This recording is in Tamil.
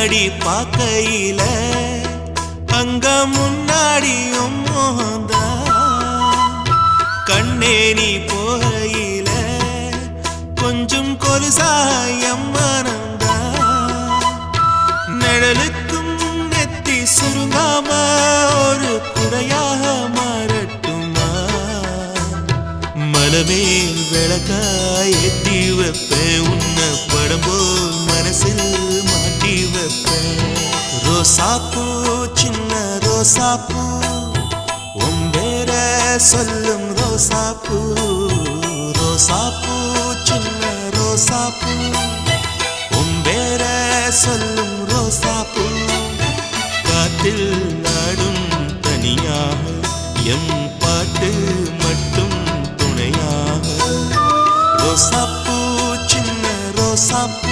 கண்ணாடி பார்க்கையில அங்க முன்னாடியும் மோகந்தா கண்ணே நீ போகையில கொஞ்சம் கொலுசாயம் மனந்தா நிழலுக்கும் நெத்தி சுருங்காம ஒரு குறையாக மாறட்டுமா மலமேல் விளக்காய் ஏத்தி வைப்பேன் உன்னை படம் போல் மனசில் மாட்டி வைப்பேன் ரோசாப்பூ சின்ன ரோசாப்பூ உன் பேர சொல்லும் ரோசாப்பூ ரோசாப்பூ சின்ன ரோசாப்பூ உன் பேர சொல்லும் ரோசாப்பூ காத்தில் நாடும் தனியாக எம் பாட்டு மட்டும் துணையாக ரோசாப்பூ சின்ன ரோசாப்பூ